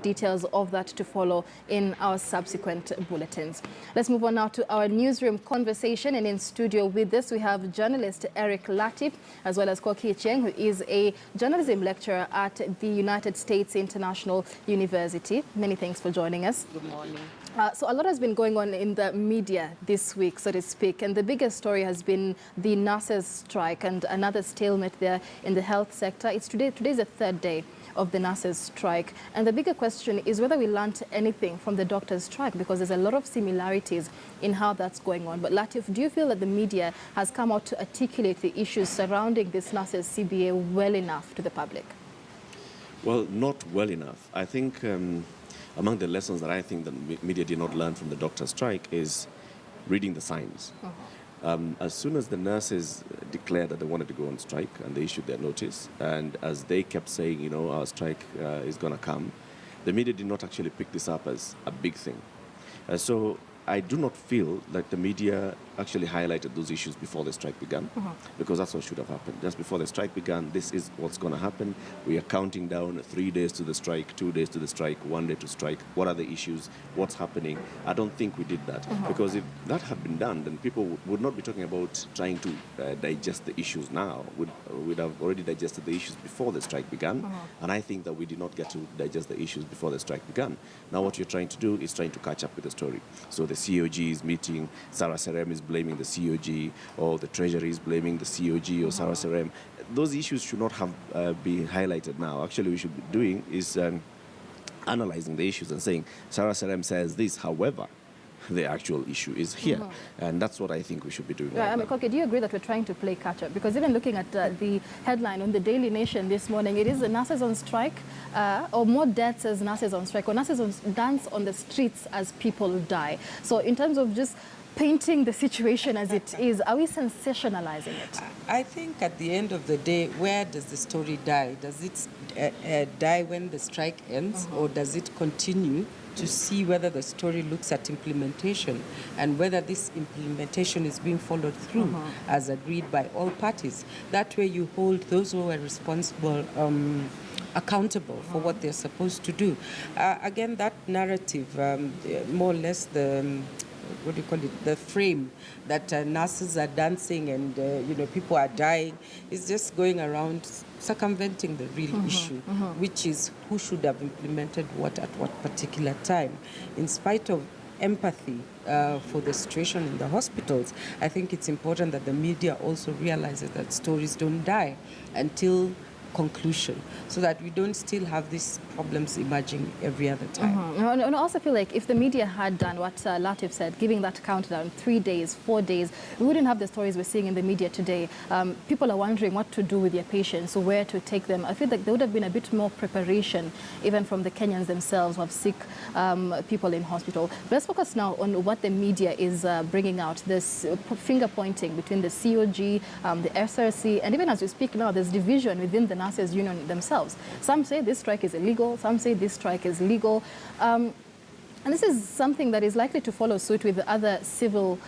details of that to follow in our subsequent bulletins. Let's move on now to our newsroom conversation, and in studio with us we have journalist Eric Latif, as well as Koki Cheng, who is a journalism lecturer at the United States International University. Many thanks for joining us. Good morning. So a lot has been going on in the media this week, so to speak, and the biggest story has been the nurses' strike and another stalemate there in the health sector. Today's the third day of the nurses' strike, and the bigger question is whether we learnt anything from the doctors' strike, because there's a lot of similarities in how that's going on. But Latif, do you feel that the media has come out to articulate the issues surrounding this nurses' CBA well enough to the public? Well, not well enough. I think among the lessons that I think the media did not learn from the doctor strike is reading the signs. As soon as the nurses declared that they wanted to go on strike and they issued their notice, and as they kept saying, you know, our strike is going to come, the media did not actually pick this up as a big thing. So I do not feel that the media actually highlighted those issues before the strike began, because that's what should have happened. Just before the strike began, this is what's going to happen. We are counting down 3 days to the strike, 2 days to the strike, 1 day to strike. What are the issues? What's happening? I don't think we did that, because if that had been done, then people would not be talking about trying to digest the issues now. We'd have already digested the issues before the strike began, and I think that we did not get to digest the issues before the strike began. Now what you're trying to do is trying to catch up with the story. So the COG is meeting, Sarah Serem is blaming the COG, or the Treasury is blaming the COG or Sarah Serem. Those issues should not have been highlighted now. Actually, what we should be doing is analyzing the issues and saying, Sarah Serem says this, however, the actual issue is here. And that's what I think we should be doing. Yeah, Koke, do you agree that we're trying to play catch-up? Because even looking at the headline on the Daily Nation this morning, it is the nurses on strike, or more deaths as nurses on strike, or nurses dance on the streets as people die. So in terms of just painting the situation as it is, are we sensationalizing it? I think at the end of the day, where does the story die? Does it die when the strike ends, or does it continue to see whether the story looks at implementation and whether this implementation is being followed through as agreed by all parties? That way you hold those who are responsible accountable for what they're supposed to do. Again, that narrative, more or less the what do you call it, the frame that nurses are dancing and you know, people are dying, is just going around circumventing the real issue, which is who should have implemented what at what particular time. In spite of empathy for the situation in the hospitals, I think it's important that the media also realizes that stories don't die until conclusion, so that we don't still have these problems emerging every other time. And I also feel like if the media had done what Latif said, giving that countdown, 3 days, 4 days, we wouldn't have the stories we're seeing in the media today. People are wondering what to do with their patients, or where to take them. I feel like there would have been a bit more preparation, even from the Kenyans themselves who have sick people in hospital. But let's focus now on what the media is bringing out, this finger pointing between the COG, the SRC, and even as we speak now, there's division within the nurses union themselves. Some say this strike is illegal, some say this strike is legal. And this is something that is likely to follow suit with other civil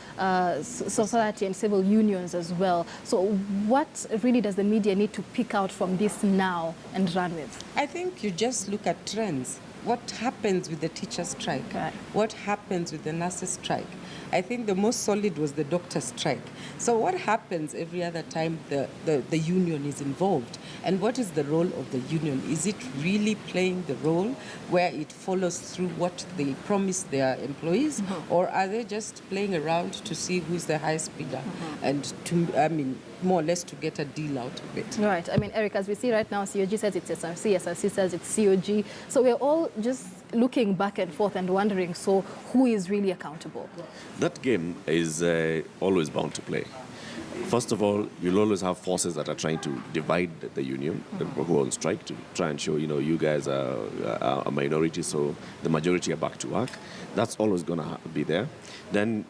society and civil unions as well. So what really does the media need to pick out from this now and run with? I think you just look at trends. What happens with the teacher strike? Okay. What happens with the nurses strike? I think the most solid was the doctor strike. So what happens every other time the union is involved? And what is the role of the union? Is it really playing the role where it follows through what they promise their employees? Or are they just playing around to see who's the highest bidder? And to, I mean, more or less to get a deal out of it. Right. I mean, Eric, as we see right now, COG says it's SRC, SRC says it's COG. So we're all just looking back and forth and wondering, so who is really accountable? That game is always bound to play. First of all, you'll always have forces that are trying to divide the union, who are on strike, to try and show, you know, you guys are a minority, so the majority are back to work. That's always going to be there. Then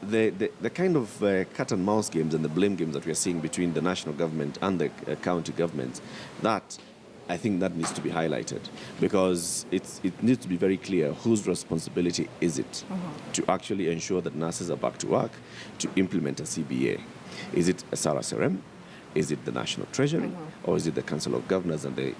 the kind of cat and mouse games and the blame games that we are seeing between the national government and the county governments, that I think that needs to be highlighted, because it needs to be very clear whose responsibility is it to actually ensure that nurses are back to work, to implement a CBA. Is it Sarah Serem? Is it the National Treasury, or is it the Council of Governors and the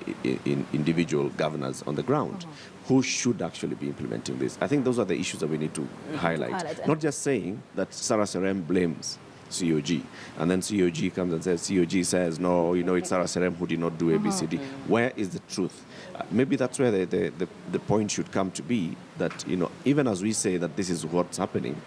individual governors on the ground? Who should actually be implementing this? I think those are the issues that we need to highlight. Not just saying that Sarah Serem blames COG, and then COG comes and says, COG says, no, it's Sarah Serem who did not do ABCD. Where is the truth? Maybe that's where the point should come to be, that, even as we say that this is what's happening,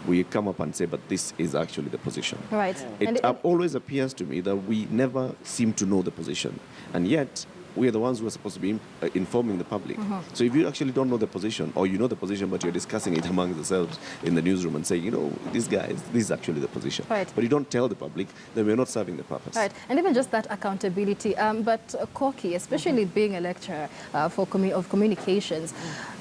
we come up and say, but this is actually the position. Right. It always appears to me that we never seem to know the position, and yet we are the ones who are supposed to be informing the public. So if you actually don't know the position, or you know the position but you're discussing it among yourselves in the newsroom and saying, this is actually the position, right, but you don't tell the public, then we're not serving the purpose. Right, and even just that accountability. But Koki, especially being a lecturer of communications,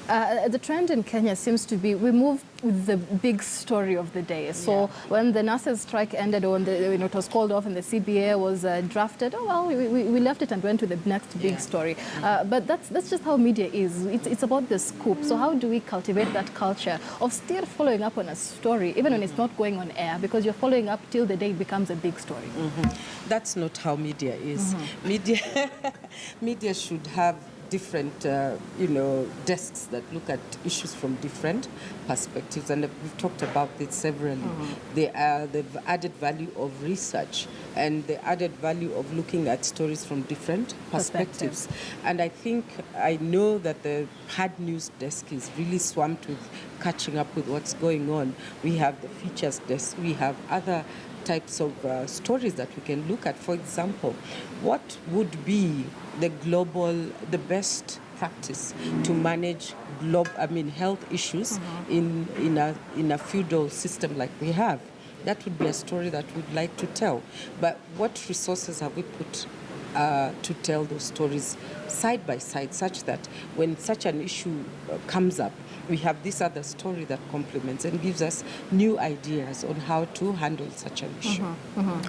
the trend in Kenya seems to be we move with the big story of the day. So when the nurses' strike ended, or when it was called off and the CBA was drafted, we left it and went to the next big story. But that's just how media is. It's about the scoop. So how do we cultivate that culture of still following up on a story, even when it's not going on air, because you're following up till the day it becomes a big story? That's not how media is. Media should have different, desks that look at issues from different perspectives, and we've talked about this severally. The added value of research and the added value of looking at stories from different perspectives. And I know that the hard news desk is really swamped with catching up with what's going on. We have the features desk, we have other types of stories that we can look at. For example, what would be the best practice to manage health issues in a feudal system like we have? That would be a story that we'd like to tell. But what resources have we put to tell those stories side by side, such that when such an issue comes up, we have this other story that complements and gives us new ideas on how to handle such an issue.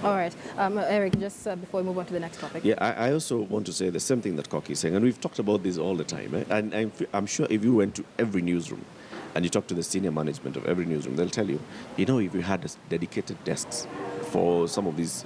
All right. Eric, just before we move on to the next topic. Yeah, I also want to say the same thing that Koki is saying, and we've talked about this all the time. And I'm sure if you went to every newsroom and you talk to the senior management of every newsroom, they'll tell you, if you had dedicated desks for some of these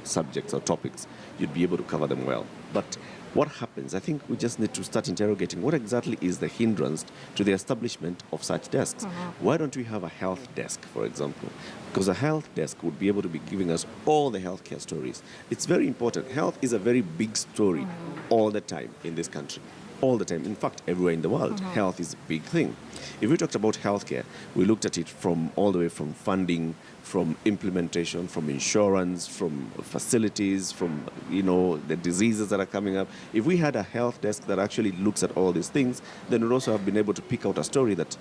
subjects or topics, you'd be able to cover them well. But what happens? I think we just need to start interrogating what exactly is the hindrance to the establishment of such desks. Why don't we have a health desk, for example? Because a health desk would be able to be giving us all the healthcare stories. It's very important. Health is a very big story all the time in this country. All the time. In fact, everywhere in the world, health is a big thing. If we talked about healthcare, we looked at it from all the way from funding, from implementation, from insurance, from facilities, from the diseases that are coming up. If we had a health desk that actually looks at all these things, then we'd also have been able to pick out a story that,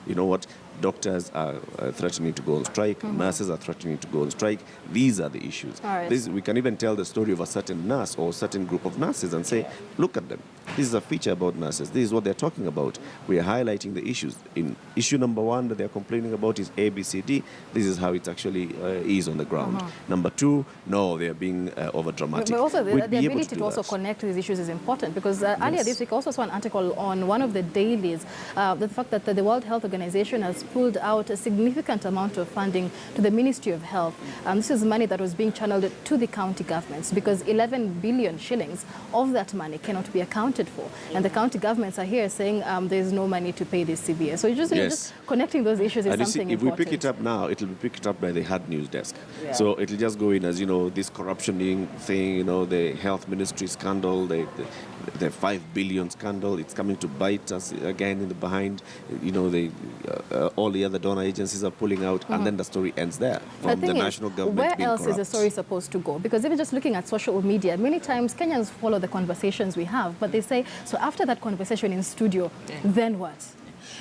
doctors are threatening to go on strike, nurses are threatening to go on strike. These are the issues. Right. We can even tell the story of a certain nurse or a certain group of nurses and say, look at them. This is a feature about nurses. This is what they're talking about. We are highlighting the issues. In issue number 1 that they're complaining about is ABCD. This is how it actually is on the ground. Number 2, no, they're being over-dramatic. But also the ability to also connect these issues is important, because earlier this week I also saw an article on one of the dailies, the fact that the World Health Organization has pulled out a significant amount of funding to the Ministry of Health. This is money that was being channeled to the county governments, because 11 billion shillings of that money cannot be accounted for. And the county governments are here saying there's no money to pay this CBA. So just connecting those issues is something if important. we pick it up now, it will be picked up by the hard news desk. So it'll just go in as, this corruption thing, the health ministry scandal, the 5 billion scandal. It's coming to bite us again in the behind. All the other donor agencies are pulling out, and then the story ends there. From the national government where being else corrupt. is the story supposed to go? Because even just looking at social media, many times Kenyans follow the conversations we have, but they say, so after that conversation in studio, then what?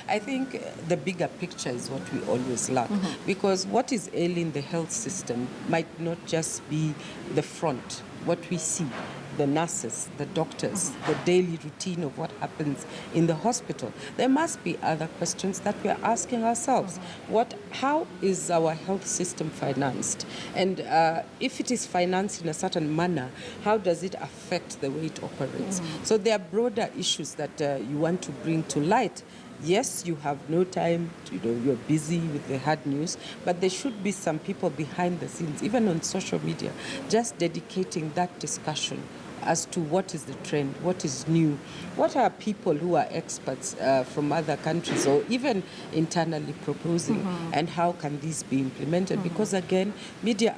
I think the bigger picture is what we always lack, because what is ailing the health system might not just be the front, what we see, the nurses, the doctors, the daily routine of what happens in the hospital. There must be other questions that we are asking ourselves. How is our health system financed? And if it is financed in a certain manner, how does it affect the way it operates? So there are broader issues that you want to bring to light Yes, you have no time, you're busy with the hard news, but there should be some people behind the scenes, even on social media, just dedicating that discussion as to what is the trend, what is new, what are people who are experts from other countries or even internally proposing, and how can these be implemented? Because again, media